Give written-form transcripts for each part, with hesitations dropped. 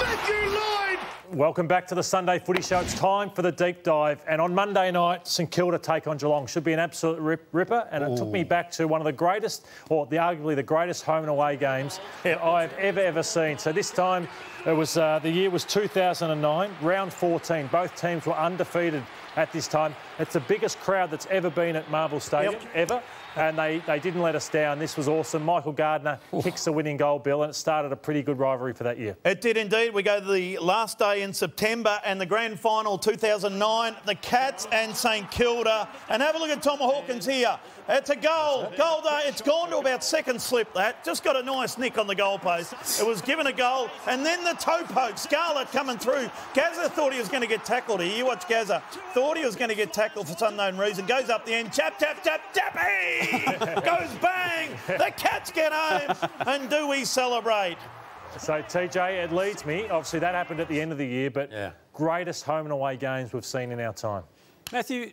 Thank you, Lloyd! Welcome back to the Sunday Footy Show. It's time for the deep dive. And on Monday night, St Kilda take on Geelong. Should be an absolute ripper. And it took me back to one of the greatest, or arguably the greatest home and away games I've ever seen. So this time, it was the year was 2009, round 14. Both teams were undefeated at this time. It's the biggest crowd that's ever been at Marvel Stadium, ever. And they didn't let us down. This was awesome. Michael Gardner kicks the winning goal, Bill, and it started a pretty good rivalry for that year. It did indeed. We go to the last day in September and the grand final 2009, the Cats and St Kilda. And have a look at Tom Hawkins here. It's a goal. Goal day. It's gone to about second slip, that. Just got a nice nick on the goalpost. It was given a goal. And then the toe poke. Scarlett coming through. Gazza thought he was going to get tackled here. You watch Gazza. Thought he was going to get tackled for some known reason. Goes up the end. Tap, tap, tap, tappy! Goes bang! The Cats get home. And do we celebrate? So, TJ, it leads me. Obviously, that happened at the end of the year, but greatest home and away games we've seen in our time. Matthew,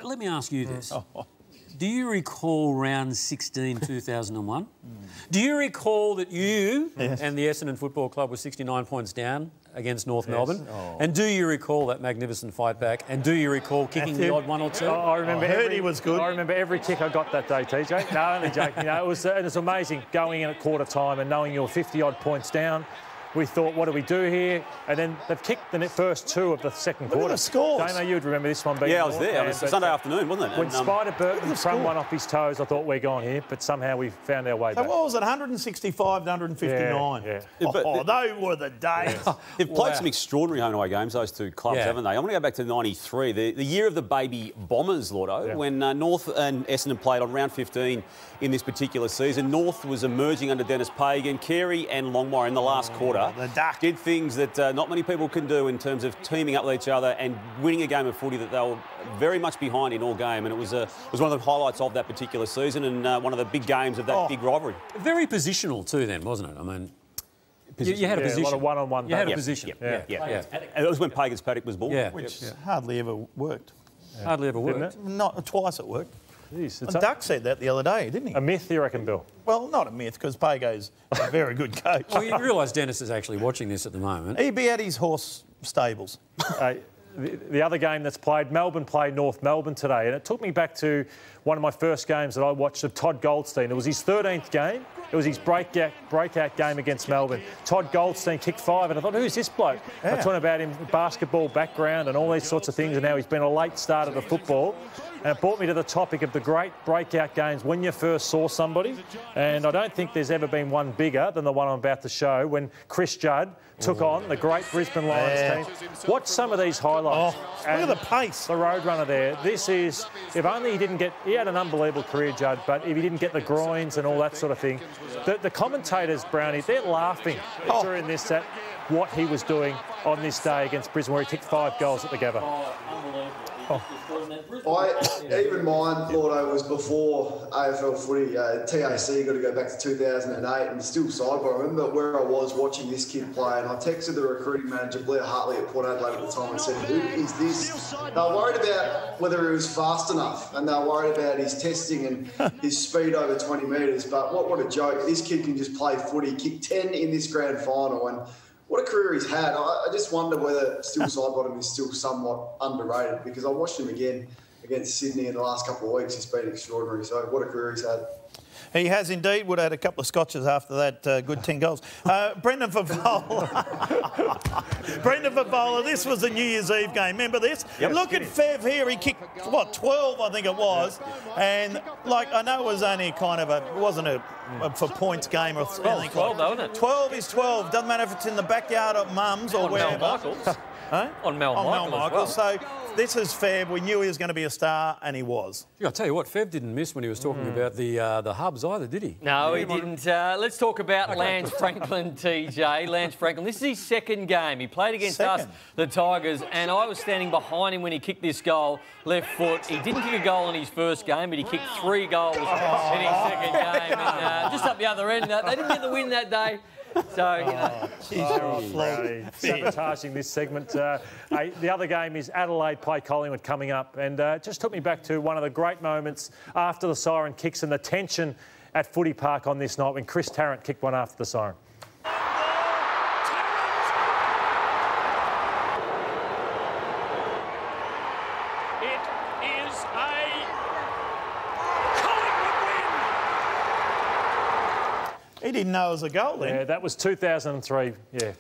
let me ask you this. Do you recall round 16, 2001? Do you recall that you and the Essendon Football Club were 69 points down against North Melbourne? And do you recall that magnificent fight back? And do you recall kicking the odd one or two? I remember. He was good. I remember every kick I got that day, TJ. No, only joking. It was amazing going in at quarter time and knowing you were 50-odd points down. We thought, what do we do here? And then they've kicked the first two of the second quarter. Look at the scores. Damo, you'd remember this one being... Yeah, I was there. It was Sunday afternoon, wasn't it? When Spider Burton sprung one off his toes, I thought, we're gone here. But somehow we found our way back. So what was it, 165 to 159? Yeah. Oh, they were the days. They've played some extraordinary home and away games, those two clubs, haven't they? I'm going to go back to 93, the year of the baby Bombers, Lordo, when North and Essendon played on round 15 in this particular season. North was emerging under Dennis Pagan. Carey and Longmire in the last quarter did things that not many people can do in terms of teaming up with each other and winning a game of footy that they were very much behind in all game. And it was one of the highlights of that particular season and one of the big games of that big rivalry. Very positional too then, wasn't it? I mean... You had a position. A lot of one-on-one. You had a position. And it was when Pagan's paddock was born. Which hardly ever worked. Hardly ever worked. Not twice it worked. Jeez, And Duck said that the other day, didn't he? A myth, you reckon, Bill? Well, not a myth, because Pago's a very good coach. Well, you realise Dennis is actually watching this at the moment. He'd be at his horse stables. The other game that's played, Melbourne played North Melbourne today, and it took me back to one of my first games that I watched of Todd Goldstein. It was his 13th game. It was his breakout game against Melbourne. Todd Goldstein kicked 5, and I thought, who's this bloke? I talking about him, basketball background and all these sorts of things, and now he's been a late starter to football. And it brought me to the topic of the great breakout games when you first saw somebody. And I don't think there's ever been one bigger than the one I'm about to show when Chris Judd took on the great Brisbane Lions team. Watch some of these highlights. Look at the pace. The Roadrunner there. This is, if only he didn't get, he had an unbelievable career, Judd, but if he didn't get the groins and all that sort of thing, the commentators, Brownie, they're laughing during this at what he was doing on this day against Brisbane, where he kicked 5 goals at the Gabba. Even mine, Lordo, was before AFL footy. TAC got to go back to 2008 and still sidebar. I remember where I was watching this kid play, and I texted the recruiting manager, Blair Hartley at Port Adelaide at the time, and said, who is this? They were worried about whether he was fast enough, and they were worried about his testing and his speed over 20 metres. But what a joke. This kid can just play footy, kick 10 in this grand final, and what a career he's had. I just wonder whether still Sidebottom is still somewhat underrated, because I watched him again against Sydney in the last couple of weeks. He's been extraordinary. So what a career he's had. He has indeed. Would have had a couple of scotches after that good 10 goals. Brendan Favola. Brendan Favola, this was a New Year's Eve game. Remember this? Yep. Look at Fev here. He kicked, what, 12, I think it was. And, like, I know it was only kind of it wasn't a for points game or anything. 12, though, isn't it? 12 is 12. Doesn't matter if it's in the backyard at Mum's or wherever. Mel Michaels. On Mel Michaels. So this is Fev. We knew he was going to be a star, and he was. Yeah, I'll tell you what, Fev didn't miss when he was talking about the hubs either, did he? No, he didn't. Let's talk about Lance Franklin, TJ. Lance Franklin. This is his second game. He played against us, the Tigers, and I was standing behind him when he kicked this goal, left foot. He didn't kick a goal in his first game, but he kicked 3 goals in his second game. And just up the other end, they didn't get the win that day. So, you know. Sabotaging this segment. The other game is Adelaide play Collingwood coming up, and it just took me back to one of the great moments after the siren kicks and the tension at Footy Park on this night when Chris Tarrant kicked one after the siren. It is a Collingwood win. He didn't know it was a goal then. Yeah, that was 2003. Yeah.